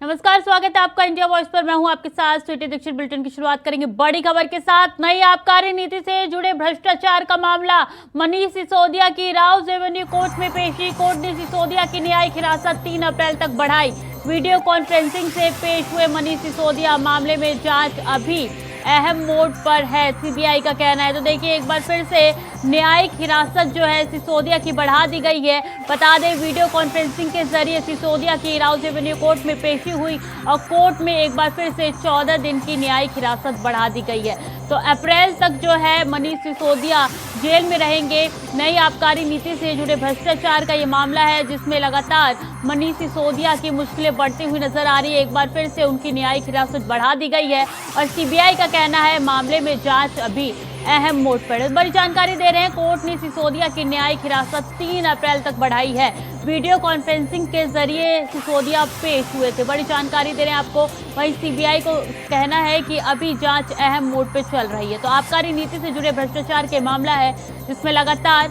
नमस्कार, स्वागत है आपका इंडिया वॉइस पर। मैं हूं आपके साथ स्वीटी दीक्षित। बुलेटिन की शुरुआत करेंगे बड़ी खबर के साथ। नई आबकारी नीति से जुड़े भ्रष्टाचार का मामला, मनीष सिसोदिया की राउज एवेन्यू कोर्ट में पेशी। कोर्ट ने सिसोदिया की न्यायिक हिरासत 3 अप्रैल तक बढ़ाई। वीडियो कॉन्फ्रेंसिंग से पेश हुए मनीष सिसोदिया। मामले में जांच अभी अहम मोड पर है, सीबीआई का कहना है। तो देखिए, एक बार फिर से न्यायिक हिरासत जो है सिसोदिया की बढ़ा दी गई है। बता दें, वीडियो कॉन्फ्रेंसिंग के जरिए सिसोदिया की राउज एवेन्यू कोर्ट में पेशी हुई और कोर्ट में एक बार फिर से 14 दिन की न्यायिक हिरासत बढ़ा दी गई है। तो अप्रैल तक जो है मनीष सिसोदिया जेल में रहेंगे। नई आबकारी नीति से जुड़े भ्रष्टाचार का ये मामला है, जिसमें लगातार मनीष सिसोदिया की मुश्किलें बढ़ती हुई नजर आ रही है। एक बार फिर से उनकी न्यायिक हिरासत बढ़ा दी गई है और सीबीआई का कहना है मामले में जांच अभी अहम मोड पर है। बड़ी जानकारी दे रहे हैं, कोर्ट ने सिसोदिया की न्यायिक हिरासत 3 अप्रैल तक बढ़ाई है। वीडियो कॉन्फ्रेंसिंग के जरिए सिसोदिया पेश हुए थे। बड़ी जानकारी दे रहे हैं आपको। वहीं सीबीआई को कहना है कि अभी जांच अहम मोड पर चल रही है। तो आबकारी नीति से जुड़े भ्रष्टाचार के मामला है, जिसमें लगातार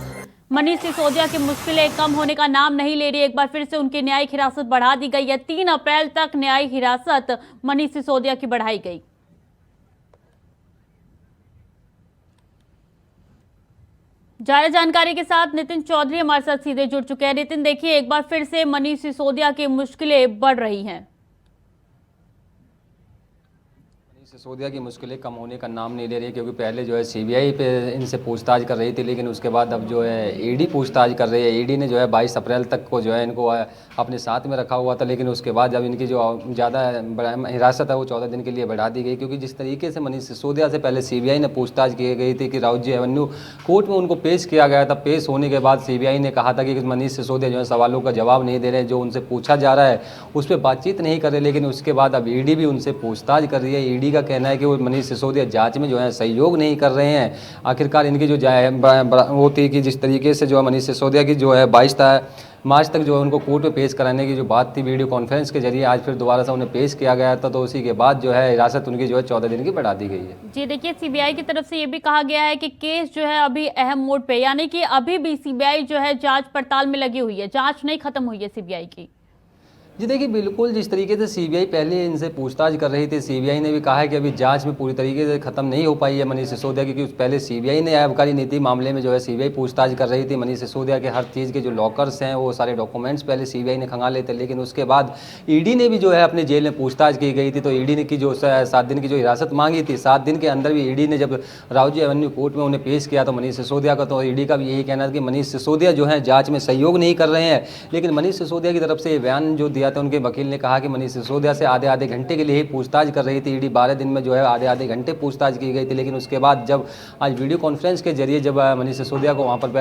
मनीष सिसोदिया की मुश्किलें कम होने का नाम नहीं ले रही। एक बार फिर से उनकी न्यायिक हिरासत बढ़ा दी गई है। 3 अप्रैल तक न्यायिक हिरासत मनीष सिसोदिया की बढ़ाई गई। ज्यादा जानकारी के साथ नितिन चौधरी हमारे साथ सीधे जुड़ चुके हैं। नितिन, देखिए, एक बार फिर से मनीष सिसोदिया की मुश्किलें बढ़ रही हैं। सिसोदिया की मुश्किलें कम होने का नाम नहीं ले रही, क्योंकि पहले जो है सीबीआई पे इनसे पूछताछ कर रही थी, लेकिन उसके बाद अब जो है ईडी पूछताछ कर रही है। ईडी ने जो है 22 अप्रैल तक को जो है इनको अपने साथ में रखा हुआ था, लेकिन उसके बाद जब इनकी जो ज़्यादा हिरासत है वो 14 दिन के लिए बढ़ा दी गई। क्योंकि जिस तरीके से मनीष सिसोदिया से पहले सीबीआई ने पूछताछ की गई थी कि राउजी एवेन्यू कोर्ट में उनको पेश किया गया था। पेश होने के बाद सीबीआई ने कहा था कि मनीष सिसोदिया जो है सवालों का जवाब नहीं दे रहे, जो उनसे पूछा जा रहा है उस पर बातचीत नहीं कर रहे। लेकिन उसके बाद अब ईडी भी उनसे पूछताछ कर रही है। ईडी का कहना है कि वो मनीष सिसोदिया जांच में जो है सहयोग नहीं कर रहे हैं। आखिरकार इनकी जो वो थी कि जिस तरीके से जो है मनीष सिसोदिया की जो है 22 मार्च तक जो है उनको कोर्ट में पेश कराने की जो बात थी, वीडियो कॉन्फ्रेंस के जरिए आज फिर दोबारा से उन्हें पेश किया गया था। तो उसी के बाद जो है हिरासत उनकी जो है 14 दिन की बढ़ा दी गई है। जी देखिए, सीबीआई की तरफ से ये भी कहा गया है कि केस जो है अभी अहम मोड पे, यानी कि अभी भी सीबीआई जो है जांच पड़ताल में लगी हुई है, जांच नहीं खत्म हुई है सीबीआई की। जी देखिए, बिल्कुल जिस तरीके से सीबीआई पहले इनसे पूछताछ कर रही थी, सीबीआई ने भी कहा है कि अभी जांच में पूरी तरीके से खत्म नहीं हो पाई है मनीष सिसोदिया की, क्योंकि पहले सीबीआई ने आबकारी नीति मामले में जो है सीबीआई पूछताछ कर रही थी। मनीष सिसोदिया के हर चीज़ के जो लॉकर्स हैं वो सारे डॉक्यूमेंट्स पहले सीबीआई ने खंगाल लेते, लेकिन उसके बाद ईडी ने भी जो है अपने जेल में पूछताछ की गई थी। तो ईडी ने की जो 7 दिन की जो हिरासत मांगी थी, 7 दिन के अंदर भी ईडी ने जब राउजी एवेन्यू कोर्ट में उन्हें पेश किया तो मनीष सिसोदिया का, तो ईडी का भी यही कहना था कि मनीष सिसोदिया जो है जाँच में सहयोग नहीं कर रहे हैं। लेकिन मनीष सिसोदिया की तरफ से ये बयान जो दिया था, उनके वकील ने कहा कि मनीष सिसोदिया से आधे घंटे के लिए ही पूछताछ कर रही थी ईडी। 12 दिन में जो है आधे घंटे पूछताछ की गई थी। लेकिन उसके बाद जब आज वीडियो कॉन्फ्रेंस के जरिए जब मनीष सिसोदिया को वहाँ पर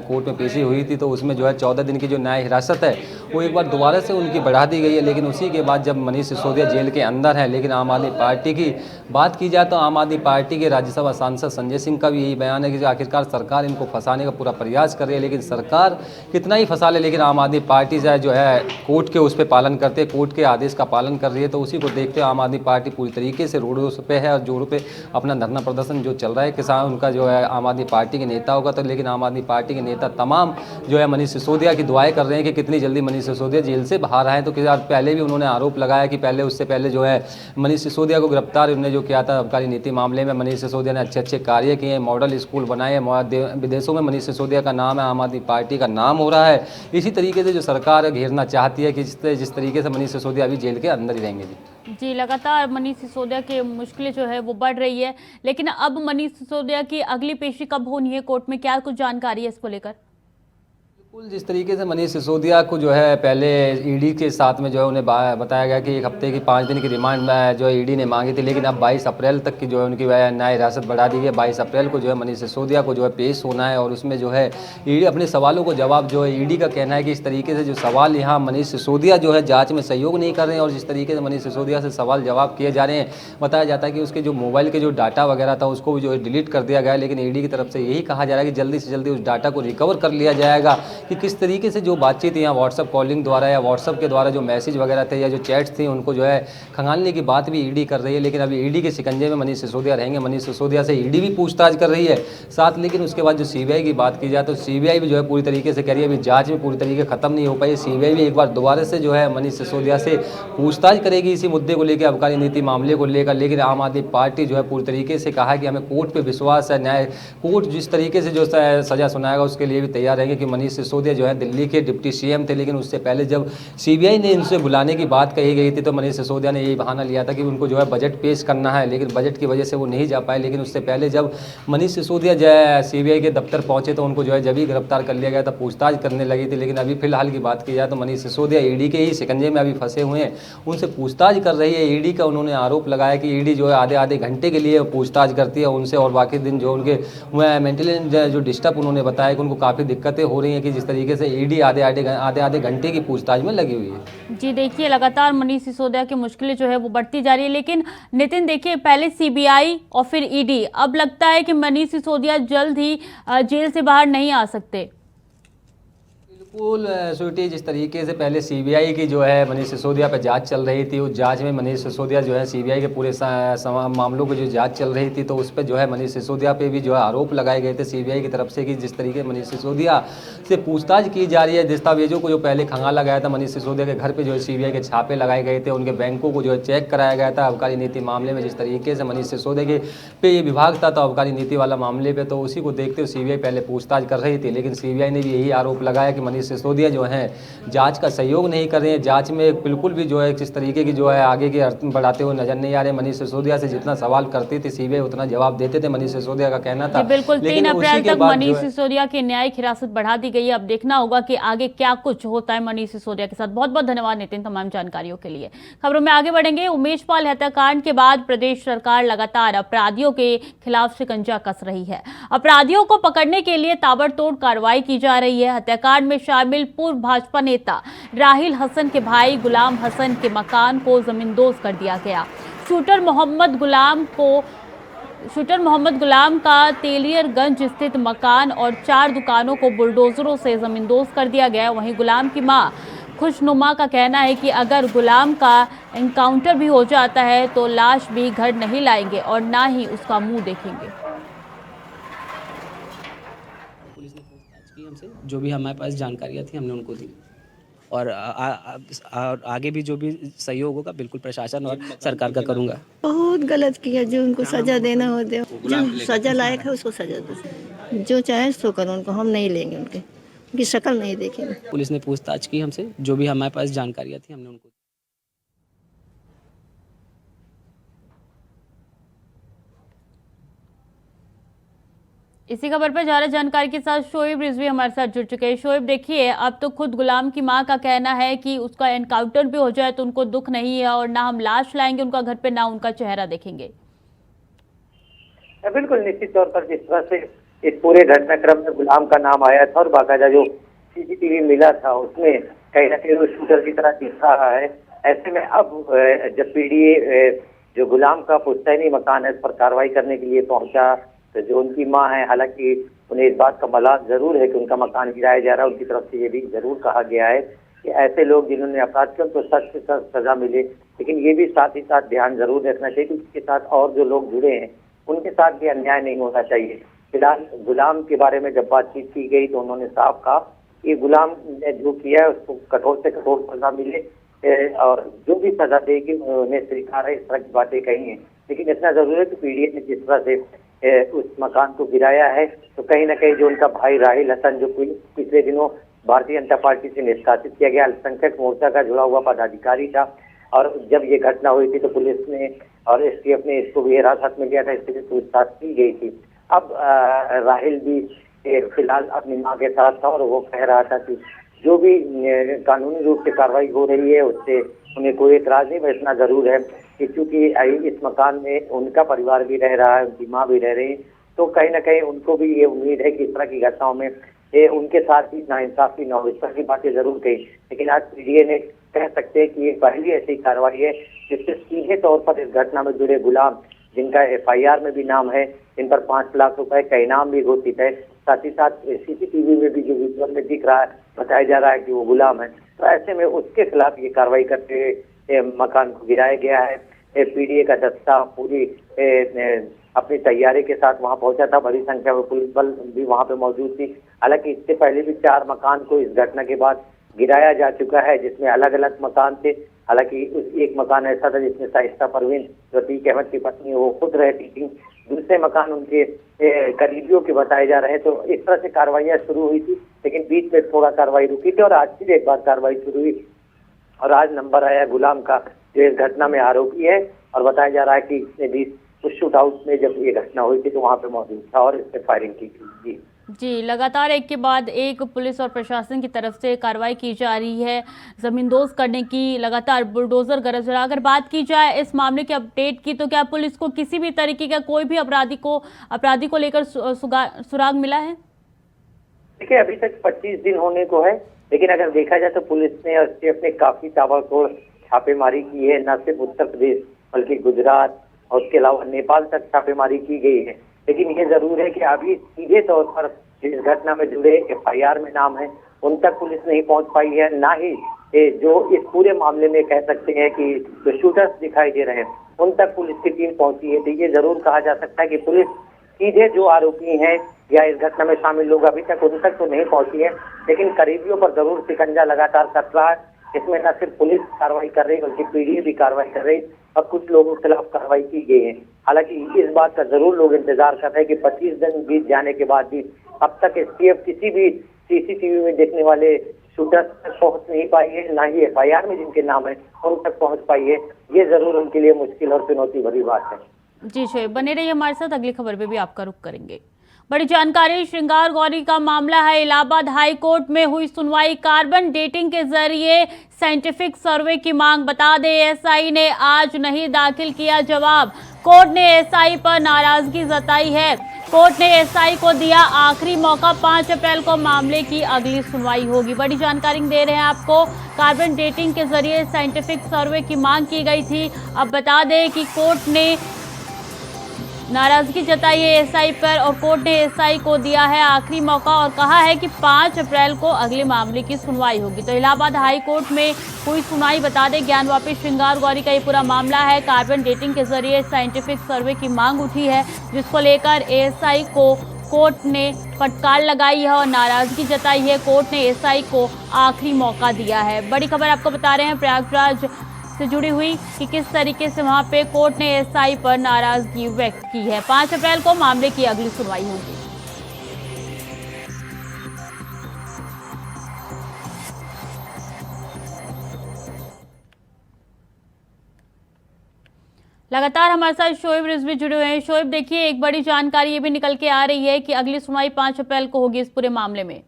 कोर्ट में पेशी हुई थी, तो उसमें जो है 14 दिन की जो न्याय हिरासत है वो एक बार दोबारा से उनकी बढ़ा दी गई है। लेकिन उसी के बाद जब मनीष सिसोदिया जेल के अंदर है, लेकिन आम आदमी पार्टी की बात की जाए तो आम आदमी पार्टी के राज्यसभा सांसद संजय सिंह का भी यही बयान है कि आखिरकार सरकार इनको फंसाने का पूरा प्रयास कर रही है। लेकिन सरकार कितना ही फंसा ले, लेकिन आम आदमी पार्टी जो है कोर्ट के उस पर पालन करते, कोर्ट के आदेश का पालन कर रही है। तो उसी को देखते हुए आम आदमी पार्टी पूरी तरीके से रोडों पे है और जोरों पे अपना धरना प्रदर्शन जो चल रहा है। किसान उनका जो है आम आदमी पार्टी के नेता होगा, तो लेकिन आम आदमी पार्टी के नेता तमाम जो है मनीष सिसोदिया की दुआएं कर रहे हैं कि कितनी जल्दी मनीष सिसोदिया जेल से बाहर आए। तो पहले भी उन्होंने आरोप लगाया कि पहले उससे पहले जो है मनीष सिसोदिया को गिरफ्तार उन्होंने जो किया था आबकारी नीति मामले में, मनीष सिसोदिया ने अच्छे कार्य किए, मॉडल स्कूल बनाए, विदेशों में मनीष सिसोदिया का नाम है, आम आदमी पार्टी का नाम हो रहा है। इसी तरीके से जो सरकार घेरना चाहती है कि जिस तरीके से मनीष सिसोदिया अभी जेल के अंदर ही रहेंगे। जी, लगातार मनीष सिसोदिया की मुश्किलें जो है वो बढ़ रही है। लेकिन अब मनीष सिसोदिया की अगली पेशी कब होनी है कोर्ट में, क्या कुछ जानकारी है इसको लेकर? बिल्कुल जिस तरीके से मनीष सिसोदिया को जो है पहले ईडी के साथ में जो है उन्हें बताया गया कि 1 हफ्ते की 5 दिन की रिमांड जो है ईडी ने मांगी थी, लेकिन अब 22 अप्रैल तक की जो है उनकी न्याय हिरासत बढ़ा दी है। 22 अप्रैल को जो है मनीष सिसोदिया को जो है पेश होना है और उसमें जो है ईडी अपने सवालों को जवाब, जो है ईडी का कहना है कि इस तरीके से जो सवाल यहाँ मनीष सिसोदिया जो है जाँच में सहयोग नहीं कर रहे हैं और जिस तरीके से मनीष सिसोदिया से सवाल जवाब किए जा रहे हैं, बताया जाता है कि उसके जो मोबाइल के जो डाटा वगैरह था उसको भी जो है डिलीट कर दिया गया है। लेकिन ईडी की तरफ से यही कहा जा रहा है कि जल्दी से जल्दी उस डाटा को रिकवर कर लिया जाएगा, कि किस तरीके से जो बातचीत या व्हाट्सअप कॉलिंग द्वारा या व्हाट्सअप के द्वारा जो मैसेज वगैरह थे या जो चैट्स थी उनको जो है खंगालने की बात भी ईडी कर रही है। लेकिन अभी ईडी के शिकंजे में मनीष सिसोदिया रहेंगे। मनीष सिसोदिया से ईडी भी पूछताछ कर रही है साथ, लेकिन उसके बाद जो सीबीआई की बात की जाए तो सीबीआई भी जो है पूरी तरीके से कह रही है अभी जांच में पूरी तरीके खत्म नहीं हो पाई। सीबीआई भी एक बार दोबारा से जो है मनीष सिसोदिया से पूछताछ करेगी इसी मुद्दे को लेकर, आबकारी नीति मामले को लेकर। लेकिन आम आदमी पार्टी जो है पूरी तरीके से कहा कि हमें कोर्ट पे विश्वास है, न्याय कोर्ट जिस तरीके से जो सजा सुनाएगा उसके लिए भी तैयार रहेंगे कि मनीष सिसोदिया जो है दिल्ली के डिप्टी सीएम थे। लेकिन उससे पहले जब सीबीआई ने इनसे बुलाने की बात कही गई थी तो मनीष सिसोदिया ने यही बहाना लिया था कि उनको जो है बजट पेश करना है, लेकिन बजट की वजह से वो नहीं जा पाए। लेकिन उससे पहले जब मनीष सिसोदिया जो है सीबीआई के दफ्तर पहुंचे तो उनको जो है जब ही गिरफ्तार कर लिया गया था, पूछताछ करने लगी थी। लेकिन अभी फिलहाल की बात की जाए तो मनीष सिसोदिया ईडी के ही शिकंजे में अभी फंसे हुए हैं, उनसे पूछताछ कर रही है ईडी का। उन्होंने आरोप लगाया कि ईडी जो है आधे आधे घंटे के लिए पूछताछ करती है उनसे और बाकी दिन जो उनके मेंटली जो डिस्टर्ब उन्होंने बताया कि उनको काफ़ी दिक्कतें हो रही हैं कि जिस तरीके से ईडी आधे आधे घंटे की पूछताछ में लगी हुई है। जी देखिए, लगातार मनीष सिसोदिया की मुश्किलें जो है वो बढ़ती जा रही है। लेकिन नितिन देखिए, पहले सीबीआई और फिर ईडी, अब लगता है कि मनीष सिसोदिया जल्द ही जेल से बाहर नहीं आ सकते। बिल्कुल स्वीटी, जिस तरीके से पहले सीबीआई की जो है मनीष सिसोदिया पर जांच चल रही थी, उस जांच में मनीष सिसोदिया जो है सीबीआई के पूरे मामलों की जो जांच चल रही थी तो उस पर जो है मनीष सिसोदिया पे भी जो है आरोप लगाए गए थे सीबीआई की तरफ से कि जिस तरीके मनीष सिसोदिया से पूछताछ की जा रही है। दस्तावेजों को जो पहले खंगाला गया था मनीष सिसोदिया के घर पर जो है सीबीआई के छापे लगाए गए थे, उनके बैंकों को जो है चेक कराया गया था आबकारी नीति मामले में। जिस तरीके से मनीष सिसोदिया के पे ये विभाग था तो आबकारी नीति वाला मामले पे, तो उसी को देखते हुए सीबीआई पहले पूछताछ कर रही थी। लेकिन सीबीआई ने भी यही आरोप लगाया कि मनीष सिसोदिया जो है जांच का सहयोग नहीं कर रहे हैं, जांच में बिल्कुल भी जो है किस तरीके की जो है आगे के अर्थ बढ़ाते हुए नजर नहीं आ रहे। मनीष सिसोदिया से जितना सवाल करती थी सीबीआई उतना जवाब देते थे, मनीष सिसोदिया का कहना था। बिल्कुल 3 अप्रैल तक मनीष सिसोदिया की न्यायिक हिरासत बढ़ा दी गई है। अब देखना होगा कि आगे क्या कुछ होता है मनीष सिसोदिया के साथ। बहुत बहुत धन्यवाद नितिन तमाम जानकारियों के लिए। खबरों में आगे बढ़ेंगे। उमेश पाल हत्याकांड के बाद प्रदेश सरकार लगातार अपराधियों के खिलाफ शिकंजा कस रही है। अपराधियों को पकड़ने के लिए ताबड़तोड़ कार्रवाई की जा रही है। हत्याकांड में शामिल पूर्व भाजपा नेता राहिल हसन के भाई गुलाम हसन के मकान को जमींदोज कर दिया गया। शूटर मोहम्मद गुलाम का तेलियरगंज स्थित मकान और 4 दुकानों को बुलडोजरों से जमींदोज कर दिया गया। वहीं गुलाम की मां खुशनुमा का कहना है कि अगर गुलाम का एनकाउंटर भी हो जाता है तो लाश भी घर नहीं लाएंगे और ना ही उसका मुंह देखेंगे। पुलिस ने पूछताछ की हमसे, जो भी हमारे पास जानकारियाँ थी हमने उनको दी और आगे भी जो भी सहयोग होगा बिल्कुल प्रशासन और सरकार का करूँगा। बहुत गलत किया, जो उनको सजा देना हो दे, जो सजा लायक है उसको सजा दो, जो चाहे सो करो। उनको हम नहीं लेंगे, उनकी शक्ल नहीं देखेंगे। पुलिस ने पूछताछ की हमसे, जो भी हमारे पास जानकारियाँ थी हमने उनको। इसी खबर पर ज्यादा जानकारी के साथ शोएब रिजवी हमारे साथ जुड़ चुके हैं। शोएब देखिए, अब तो खुद गुलाम की मां का कहना है कि उसका एनकाउंटर भी हो जाए तो उनको दुख नहीं है और ना हम लाश लाएंगे उनका घर पे, ना उनका चेहरा देखेंगे। बिल्कुल निश्चित तौर पर जिस तरह से इस पूरे घटनाक्रम में गुलाम का नाम आया था और बाकायदा जो सीसीटीवी मिला था उसमें कहीं ना कहीं वो शूटर की तरह दिख रहा है, ऐसे में अब जब पीडीए जो गुलाम का पुश्तैनी मकान है इस पर कार्रवाई करने के लिए पहुंचा तो जो उनकी मां है, हालांकि उन्हें इस बात का मलाल जरूर है कि उनका मकान गिराया जा रहा है, उनकी तरफ से ये भी जरूर कहा गया है कि ऐसे लोग जिन्होंने अपराध किया उनको सख्त से सख्त सजा मिले। लेकिन ये भी साथ ही साथ ध्यान जरूर रखना चाहिए कि उसके साथ और जो लोग जुड़े हैं उनके साथ भी अन्याय नहीं होना चाहिए। फिलहाल गुलाम के बारे में जब बातचीत की गई तो उन्होंने साफ कहा कि गुलाम ने जो किया है उसको कठोर से कठोर सजा मिले और जो भी सजा देगी उन्हें स्वीकार है, इस तरह की बातें कही हैं। लेकिन इतना जरूर है कि पीडीए ने जिस तरह से उस मकान को गिराया है तो कहीं ना कहीं जो उनका भाई राहिल हसन जो पिछले दिनों भारतीय जनता पार्टी से निष्कासित किया गया, अल्पसंख्यक मोर्चा का जुड़ा हुआ पदाधिकारी था, और जब ये घटना हुई थी तो पुलिस ने और एसटीएफ ने इसको भी हिरासत में लिया था, इसके लिए पूछताछ की गई थी। अब राहिल भी फिलहाल अपनी मां के साथ था और वो कह रहा था कि जो भी कानूनी रूप से कार्रवाई हो रही है उससे उन्हें कोई एतराज नहीं, बस इतना जरूर है कि चूंकि इस मकान में उनका परिवार भी रह रहा है, उनकी माँ भी रह रही है, तो कहीं ना कहीं उनको भी ये उम्मीद है कि इस तरह की घटनाओं में उनके साथ भी नाइंसाफी न हो, इस तरह की बातें जरूर कही। लेकिन आज पीडीए ने कह सकते हैं कि ये पहली ऐसी कार्रवाई है जिससे सीधे तौर पर इस घटना में जुड़े गुलाम, जिनका एफआईआर में भी नाम है, इन पर 5 लाख रुपए का इनाम भी घोषित है, साथ ही साथ सीसीटीवी में भी जो विजुअल में दिख रहा है, बताया जा रहा है कि वो गुलाम है। तो ऐसे में उसके खिलाफ ये कार्रवाई करते हुए मकान को गिराया गया है। पीडीए का दस्ता पूरी अपनी तैयारी के साथ वहां पहुंचा था। बड़ी संख्या में पुलिस बल भी वहां पे मौजूद थी। हालांकि इससे पहले भी 4 मकान को इस घटना के बाद गिराया जा चुका है, जिसमें अलग अलग मकान थे। हालांकि एक मकान ऐसा था जिसमें शाइस्ता परवीन, जो अतीक अहमद की पत्नी, वो खुद रहती थी। दूसरे मकान उनके करीबियों के बताए जा रहे हैं। तो इस तरह से कार्रवाइयां शुरू हुई थी, लेकिन बीच में थोड़ा कार्रवाई रुकी थी और आज फिर एक बार कार्रवाई शुरू हुई। और आज नंबर आया गुलाम का, जो इस घटना में आरोपी है। और बताया जा रहा है कि इसने भी उस शूट हाउस में जब ये घटना हुई थी तो वहां पे मौजूद था और इस पे फायरिंग की थी। जी, लगातार एक के बाद एक पुलिस और प्रशासन की तरफ से कार्रवाई की जा रही है जमींदोज करने की, लगातार बुलडोजर गरज रहा। अगर बात की जाए इस मामले के अपडेट की, तो क्या पुलिस को किसी भी तरीके का कोई भी अपराधी को लेकर सुराग मिला है? देखिए, अभी तक 25 दिन होने को है, लेकिन अगर देखा जाए तो पुलिस ने अपने काफी ताबड़तोड़ छापेमारी की है। न सिर्फ उत्तर प्रदेश बल्कि गुजरात और उसके अलावा नेपाल तक छापेमारी की गई है। लेकिन ये जरूर है कि अभी सीधे तौर पर जिस घटना में जुड़े FIR में नाम है, उन तक पुलिस नहीं पहुंच पाई है। ना ही जो इस पूरे मामले में कह सकते हैं कि जो शूटर्स दिखाई दे रहे हैं, उन तक पुलिस की टीम पहुंची है। तो ये जरूर कहा जा सकता है कि पुलिस सीधे जो आरोपी हैं या इस घटना में शामिल लोग अभी तक उन तक तो नहीं पहुंची है, लेकिन करीबियों पर जरूर शिकंजा लगातार कस रहा है। इसमें न सिर्फ पुलिस कार्रवाई कर रही है बल्कि पीडीए भी कार्रवाई कर रही है और कुछ लोगों के खिलाफ कार्रवाई की गई है। हालांकि इस बात का जरूर लोग इंतजार कर रहे हैं कि 25 दिन बीत जाने के बाद भी अब तक STF किसी भी CCTV में देखने वाले शूटर्स तक पहुंच नहीं पाई है, ना ही FIR में जिनके नाम है उन तक पहुंच पाई है। ये जरूर उनके लिए मुश्किल और चुनौती भरी बात है। जी शोएब, बने रहिए हमारे साथ, अगली खबर पे भी आपका रुख करेंगे। बड़ी जानकारी, श्रृंगार गौरी का मामला है। इलाहाबाद हाई कोर्ट में हुई सुनवाई। कार्बन डेटिंग के जरिए साइंटिफिक सर्वे की मांग। बता दें, SI ने आज नहीं दाखिल किया जवाब। कोर्ट ने SI पर नाराजगी जताई है। कोर्ट ने SI को दिया आखिरी मौका। 5 अप्रैल को मामले की अगली सुनवाई होगी। बड़ी जानकारी दे रहे हैं आपको। कार्बन डेटिंग के जरिए साइंटिफिक सर्वे की मांग की गई थी। अब बता दें कि कोर्ट ने नाराजगी जताई है SI पर और कोर्ट ने SI को दिया है आखिरी मौका और कहा है कि 5 अप्रैल को अगले मामले की सुनवाई होगी। तो इलाहाबाद हाई कोर्ट में हुई सुनवाई। बता दें, ज्ञानवापी श्रृंगार गौरी का ये पूरा मामला है। कार्बन डेटिंग के जरिए साइंटिफिक सर्वे की मांग उठी है, जिसको लेकर ASI को कोर्ट ने फटकार लगाई है और नाराजगी जताई है। कोर्ट ने SI को आखिरी मौका दिया है। बड़ी खबर आपको बता रहे हैं प्रयागराज से जुड़ी हुई कि किस तरीके से वहां पे कोर्ट ने SI पर नाराजगी व्यक्त की है। 5 अप्रैल को मामले की अगली सुनवाई होगी। लगातार हमारे साथ शोएब रिजवी जुड़े हुए हैं। शोएब, देखिए, एक बड़ी जानकारी ये भी निकल के आ रही है कि अगली सुनवाई 5 अप्रैल को होगी इस पूरे मामले में।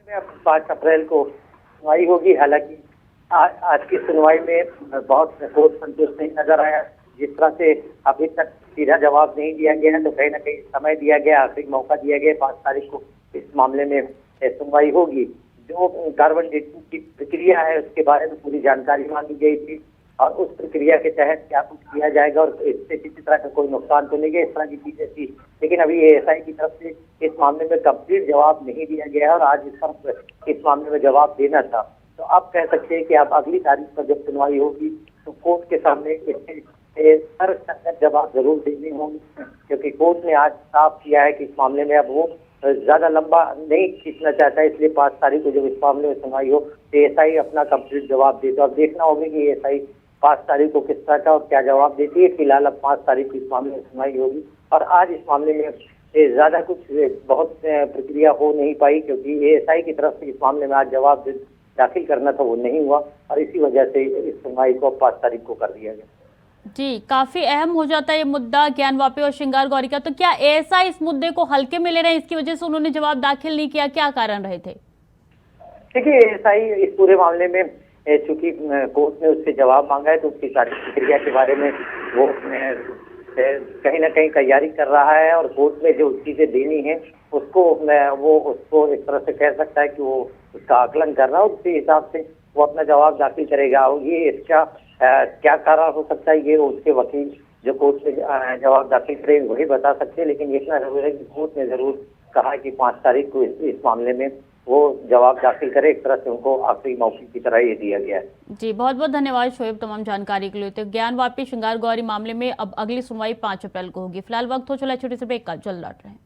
5 अप्रैल को सुनवाई होगी। हालांकि आज की सुनवाई में बहुत कोर्ट संतुष्ट नहीं नजर आया। जिस तरह से अभी तक सीधा जवाब नहीं दिया गया है, तो कहीं ना कहीं समय दिया गया, आखिरी मौका दिया गया। 5 तारीख को इस मामले में सुनवाई होगी। जो कार्बन डेटिंग की प्रक्रिया है उसके बारे में पूरी जानकारी मांगी गई थी और उस प्रक्रिया के तहत क्या कुछ किया जाएगा और इससे किसी तरह का कोई नुकसान तो नहीं गया, इस तरह की चीजें थी। लेकिन अभी ASI की तरफ से इस मामले में कंप्लीट जवाब नहीं दिया गया है और आज इस मामले में जवाब देना था। तो आप कह सकते हैं कि आप अगली तारीख पर जब सुनवाई होगी तो कोर्ट के सामने तर्कसंगत जवाब जरूर देने होंगे, क्योंकि कोर्ट ने आज साफ किया है कि इस मामले में अब वो ज्यादा लंबा नहीं खींचना चाहता है। इसलिए 5 तारीख को जब इस मामले में सुनवाई हो तो ASI अपना कंप्लीट जवाब दे। तो अब देखना होगा कि ASI 5 तारीख को किस तरह का और क्या जवाब देती है। फिलहाल अब 5 तारीख को इस मामले में सुनवाई होगी और आज इस मामले में ज्यादा कुछ बहुत प्रक्रिया हो नहीं पाई, क्योंकि ASI की तरफ से इस मामले में आज जवाब दाखिल करना था, वो नहीं हुआ और इसी वजह से इस सुनवाई को 5 तारीख को कर दिया गया। जी, काफी अहम हो जाता है ये मुद्दा ज्ञानवापी और श्रृंगार गौरी का। तो क्या ASI इस मुद्दे को हल्के में ले रहे हैं, इसकी वजह से उन्होंने जवाब दाखिल नहीं किया? क्या कारण रहे थे? देखिए, ASI इस पूरे मामले में चूंकि कोर्ट ने उससे जवाब मांगा है तो उसकी सारी प्रक्रिया के बारे में वो कहीं ना कहीं तैयारी कर रहा है और कोर्ट में जो चीजें देनी है उसको एक तरह से कह सकता है कि वो उसका आकलन कर रहा है। उसी हिसाब से वो अपना जवाब दाखिल करेगा। ये इसका क्या कारण हो सकता है, ये उसके वकील जो कोर्ट में जवाब दाखिल करे वही बता सकते हैं, लेकिन इतना जरूर है कि कोर्ट ने जरूर कहा कि 5 तारीख को इस मामले में वो जवाब दाखिल करे। एक तरह से उनको आखिरी मौके की तरह ये दिया गया है। जी, बहुत बहुत धन्यवाद शोएब तमाम जानकारी के लिए। तो ज्ञान वापी श्रृंगार गौरी मामले में अब अगली सुनवाई 5 अप्रैल को होगी। फिलहाल वक्त हो चला छोटे से ब्रेक का, जल्द लौट रहे हैं।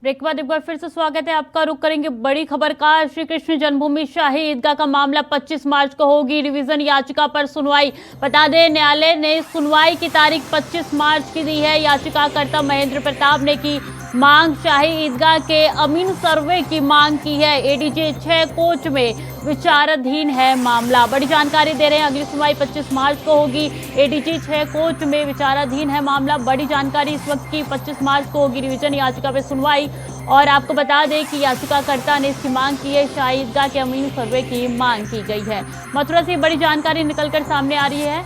ब्रेक के बाद एक बार फिर से स्वागत है आपका। रुक करेंगे बड़ी खबर का। श्री कृष्ण जन्मभूमि शाही ईदगाह का मामला 25 मार्च को होगी रिवीजन याचिका पर सुनवाई। बता दें, न्यायालय ने सुनवाई की तारीख 25 मार्च की दी है। याचिकाकर्ता महेंद्र प्रताप ने की मांग, शाही ईदगाह के अमीन सर्वे की मांग की है। एडीजे 6 कोर्ट में विचाराधीन है मामला। बड़ी जानकारी दे रहे हैं, अगली सुनवाई 25 मार्च को होगी। एडीजे 6 कोर्ट में विचाराधीन है मामला। बड़ी जानकारी इस वक्त की, 25 मार्च को होगी रिवीजन याचिका पर सुनवाई। और आपको बता दें कि याचिकाकर्ता ने इसकी मांग की है, शाही ईदगाह के अमीन सर्वे की मांग की गई है। मथुरा से बड़ी जानकारी निकलकर सामने आ रही है।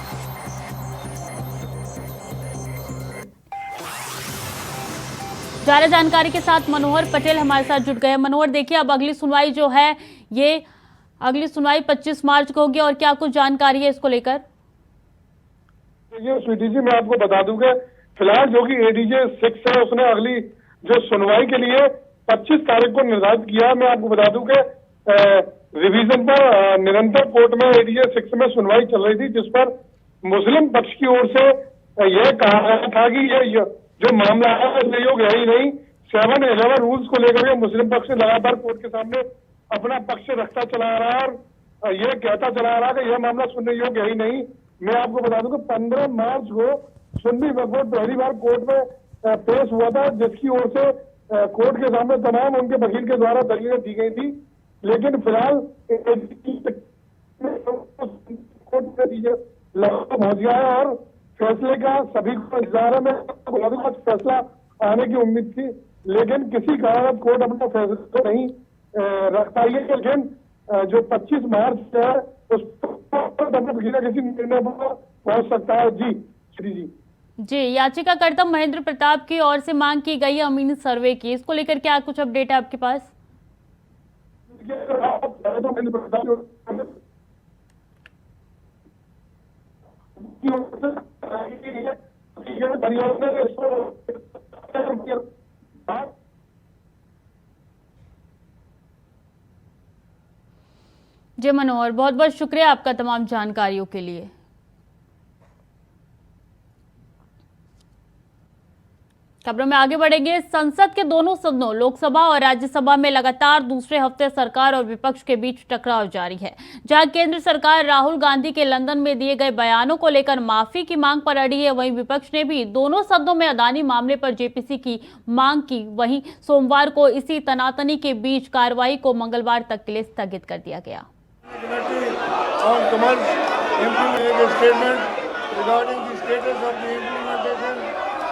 ज्यादा जानकारी के साथ मनोहर पटेल हमारे साथ जुड़ गए। मनोहर, देखिए अब अगली सुनवाई जो है ये अगली सुनवाई 25 मार्च को होगी और क्या कुछ जानकारी है इसको लेकर? ये स्वीटी जी, मैं आपको बता दूं कि फिलहाल जो कि एडीजे 6 है उसने अगली जो सुनवाई के लिए 25 तारीख को निर्धारित किया। मैं आपको बता दूं कि रिवीजन पर निरंतर कोर्ट में एडीजे 6 में सुनवाई चल रही थी, जिस पर मुस्लिम पक्ष की ओर से यह कहा गया था कि ये जो मामला है सहयोग है ही नहीं। 7-11 रूल्स को लेकर के मुस्लिम पक्ष लगातार कोर्ट के सामने अपना पक्ष रखता चला आ रहा है और यह कहता चला आ रहा है कि यह मामला सुनने योग्य है ही नहीं। मैं आपको बता दूं कि 15 मार्च को सुन्नी वक्फ बोर्ड पहली बार कोर्ट में पेश हुआ था, जिसकी ओर से कोर्ट के सामने तमाम उनके वकील के द्वारा दलीलें दी गई थी। लेकिन फिलहाल कोर्ट के नतीजे लगभग पहुंच गया है और फैसले का सभी को इंतजार है। मैं आज फैसला आने की उम्मीद थी, लेकिन किसी कारण कोर्ट अपना फैसला नहीं रख पाई है। लेकिन जो 25 मार्च है उस पर किसी निर्णय पर पहुंच सकता है। जी श्री जी, याचिकाकर्ता महेंद्र प्रताप की ओर से मांग की गई अमीन सर्वे की, इसको लेकर क्या कुछ अपडेट है आपके पास? जी मनोहर, बहुत बहुत शुक्रिया आपका तमाम जानकारियों के लिए। खबरों में आगे बढ़ेंगे। संसद के दोनों सदनों लोकसभा और राज्यसभा में लगातार दूसरे हफ्ते सरकार और विपक्ष के बीच टकराव जारी है। जहां केंद्र सरकार राहुल गांधी के लंदन में दिए गए बयानों को लेकर माफी की मांग पर अड़ी है, वहीं विपक्ष ने भी दोनों सदनों में अदानी मामले पर जेपीसी की मांग की। वहीं सोमवार को इसी तनातनी के बीच कार्रवाई को मंगलवार तक के लिए स्थगित कर दिया गया।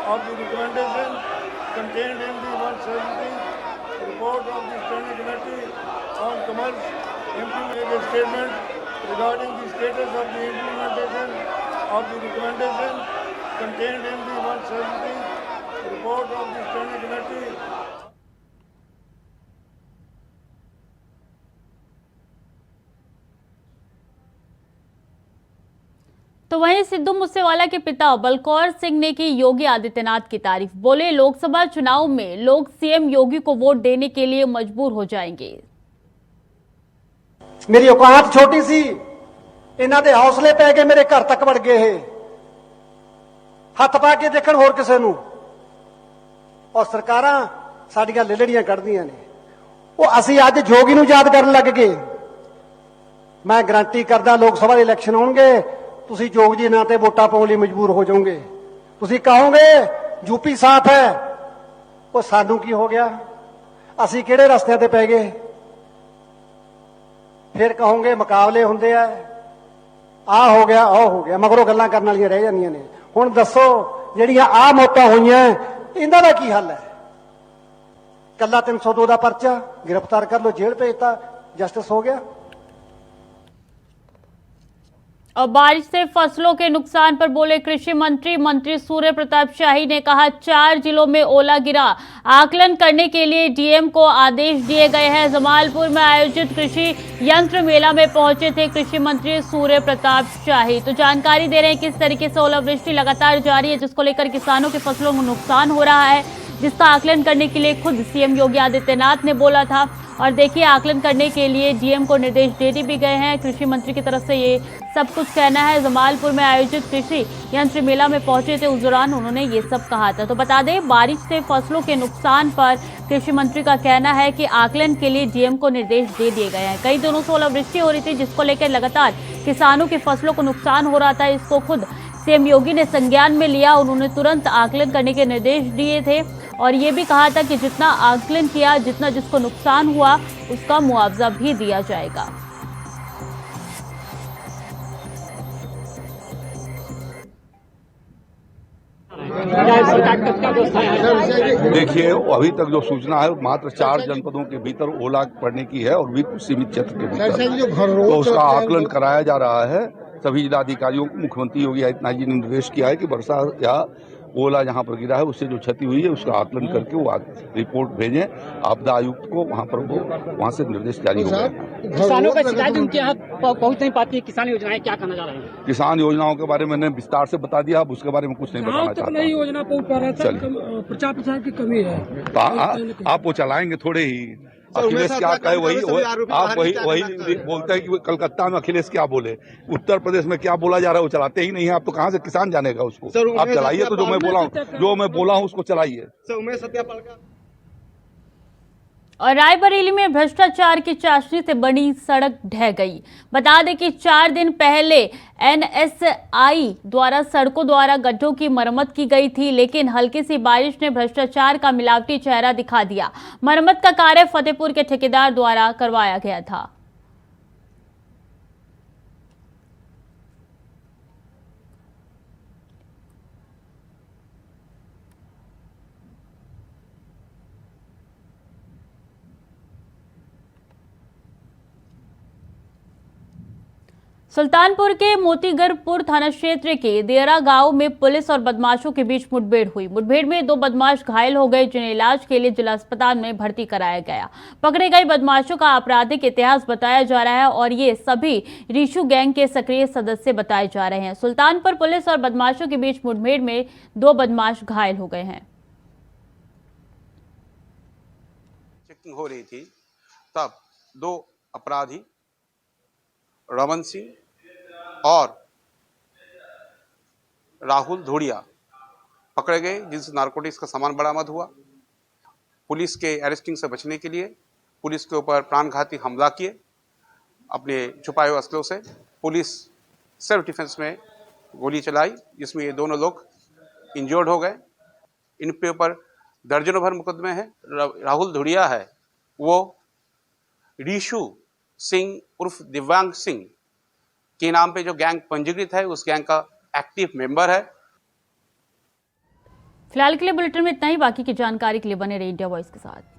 of the recommendation contained in the 170 report of the Standing Committee on Commerce, implementing a statement regarding the status of the implementation of the recommendation contained in the 170 report of the Standing Committee. तो वहीं सिद्धू मूसेवाला के पिता बलकौर सिंह ने की योगी आदित्यनाथ की तारीफ। बोले, लोकसभा चुनाव में लोग सीएम योगी को वोट देने के लिए मजबूर हो जाएंगे। मेरी औकात छोटी सी, इन्हां दे हौसले पै के मेरे घर तक वड़ गए है। हथ पा के देखण होर किसे नूं, और सरकारां साडीआं लिलड़ियां कढदियां ने। ਉਹ ਅਸੀਂ ਅੱਜ ਜੋਗੀ ਨੂੰ ਯਾਦ ਕਰਨ ਲੱਗ ਗਏ। मैं गारंटी करदा लोकसभा ਦੇ ਇਲੈਕਸ਼ਨ ਆਉਣਗੇ, ਤੁਸੀਂ ਜੋਗ ਜੀ ਨਾਂ ਤੇ ਵੋਟਾਂ ਪਾਉਣ ਲਈ ਮਜਬੂਰ ਹੋ ਜਾਓਗੇ। ਤੁਸੀਂ ਕਹੋਗੇ ਯੂਪੀ ਸਾਫ਼ ਹੈ, ਉਹ ਸਾਨੂੰ ਕੀ ਹੋ ਗਿਆ, ਅਸੀਂ ਕਿਹੜੇ ਰਸਤਿਆਂ ਤੇ ਪੈ ਗਏ। ਫਿਰ ਕਹੋਗੇ ਮੁਕਾਬਲੇ ਹੁੰਦੇ ਆ, ਆ ਹੋ ਗਿਆ ਉਹ ਹੋ ਗਿਆ, ਮਗਰੋਂ ਗੱਲਾਂ ਕਰਨ ਵਾਲੀਆਂ ਰਹਿ ਜਾਂਦੀਆਂ ਨੇ। ਹੁਣ ਦੱਸੋ ਜਿਹੜੀਆਂ ਆ ਮੌਤਾਂ ਹੋਈਆਂ ਇਹਨਾਂ ਦਾ ਕੀ ਹੱਲ ਹੈ? ਕੱਲਾ 302 ਦਾ ਪਰਚਾ, गिरफ्तार कर लो, जेल भेजता, जस्टिस हो गया। और बारिश से फसलों के नुकसान पर बोले कृषि मंत्री सूर्य प्रताप शाही ने कहा 4 जिलों में ओला गिरा, आकलन करने के लिए डीएम को आदेश दिए गए हैं। जमालपुर में आयोजित कृषि यंत्र मेला में पहुंचे थे कृषि मंत्री सूर्य प्रताप शाही। तो जानकारी दे रहे हैं किस तरीके से ओलावृष्टि लगातार जारी है, जिसको लेकर किसानों की फसलों को नुकसान हो रहा है, जिसका आकलन करने के लिए खुद सीएम योगी आदित्यनाथ ने बोला था। और देखिए, आकलन करने के लिए डीएम को निर्देश दे भी गए हैं। कृषि मंत्री की तरफ से ये सब कुछ कहना है। जमालपुर में आयोजित कृषि यंत्र मेला में पहुंचे थे, उस दौरान उन्होंने ये सब कहा था। तो बता दें, बारिश से फसलों के नुकसान पर कृषि मंत्री का कहना है कि आकलन के लिए डीएम को निर्देश दे दिए गए हैं। कई दिनों से ओलावृष्टि हो रही थी, जिसको लेकर लगातार किसानों की फसलों को नुकसान हो रहा था। इसको खुद सीएम योगी ने संज्ञान में लिया। उन्होंने तुरंत आकलन करने के निर्देश दिए थे और ये भी कहा था कि जितना आकलन किया, जितना जिसको नुकसान हुआ, उसका मुआवजा भी दिया जाएगा। देखिए, अभी तक जो सूचना है मात्र 4 जनपदों के भीतर ओला पड़ने की है और भी सीमित क्षेत्र के भीतर, तो उसका आकलन कराया जा रहा है। सभी जिलाधिकारियों को मुख्यमंत्री योगी आदित्यनाथ जी ने निर्देश किया है कि वर्षा या ओला जहां पर गिरा है उससे जो क्षति हुई है उसका आकलन करके वो रिपोर्ट भेजें आपदा आयुक्त को, वहां पर वो वहां से निर्देश जारी हो गए। किसानों का शिकायत उनके यहाँ पहुंच नहीं पाती है। किसान योजनाएं क्या कहना चाह रहे हैं? किसान योजनाओं के बारे में मैंने विस्तार से बता दिया, अब उसके बारे में कुछ नहीं बताना चाहता। नई योजना पहुंच पा रहा था, प्रचार प्रसार की कमी है। तो आप वो चलाएंगे थोड़े ही। अखिलेश क्या कहे वही आप वही बोलते हैं कि कलकत्ता में अखिलेश क्या बोले, उत्तर प्रदेश में क्या बोला जा रहा है वो चलाते ही नहीं है। आप तो कहाँ से किसान जानेगा उसको? आप चलाइए, तो जो मैं बोला हूँ उसको चलाइए। और रायबरेली में भ्रष्टाचार की चाशनी से बनी सड़क ढह गई। बता दें कि 4 दिन पहले एनएसआई द्वारा सड़कों द्वारा गड्ढों की मरम्मत की गई थी, लेकिन हल्की सी बारिश ने भ्रष्टाचार का मिलावटी चेहरा दिखा दिया। मरम्मत का कार्य फतेहपुर के ठेकेदार द्वारा करवाया गया था। सुल्तानपुर के मोतीगरपुर थाना क्षेत्र के देरा गांव में पुलिस और बदमाशों के बीच मुठभेड़ हुई। मुठभेड़ में 2 बदमाश घायल हो गए, जिन्हें इलाज के लिए जिला अस्पताल में भर्ती कराया गया। पकड़े गए बदमाशों का आपराधिक इतिहास बताया जा रहा है और ये सभी रीशू गैंग के सक्रिय सदस्य बताए जा रहे हैं। सुल्तानपुर पुलिस और बदमाशों के बीच मुठभेड़ में 2 बदमाश घायल हो गए हैं। चेकिंग हो रही थी, तब 2 अपराधी रमन सिंह और राहुल धोड़िया पकड़े गए, जिनसे नारकोटिक्स का सामान बरामद हुआ। पुलिस के अरेस्टिंग से बचने के लिए पुलिस के ऊपर प्राणघाती हमला किए अपने छुपाए हुए असलों से। पुलिस सेल्फ डिफेंस में गोली चलाई, जिसमें ये दोनों लोग इंजर्ड हो गए। इन पे ऊपर दर्जनों भर मुकदमे हैं। राहुल धोड़िया है, वो रीशू सिंह उर्फ दिव्यांग सिंह के नाम पे जो गैंग पंजीकृत है, उस गैंग का एक्टिव मेंबर है। फिलहाल के लिए बुलेटिन में इतना ही। बाकी की जानकारी के लिए बने रहिए इंडिया वॉइस के साथ।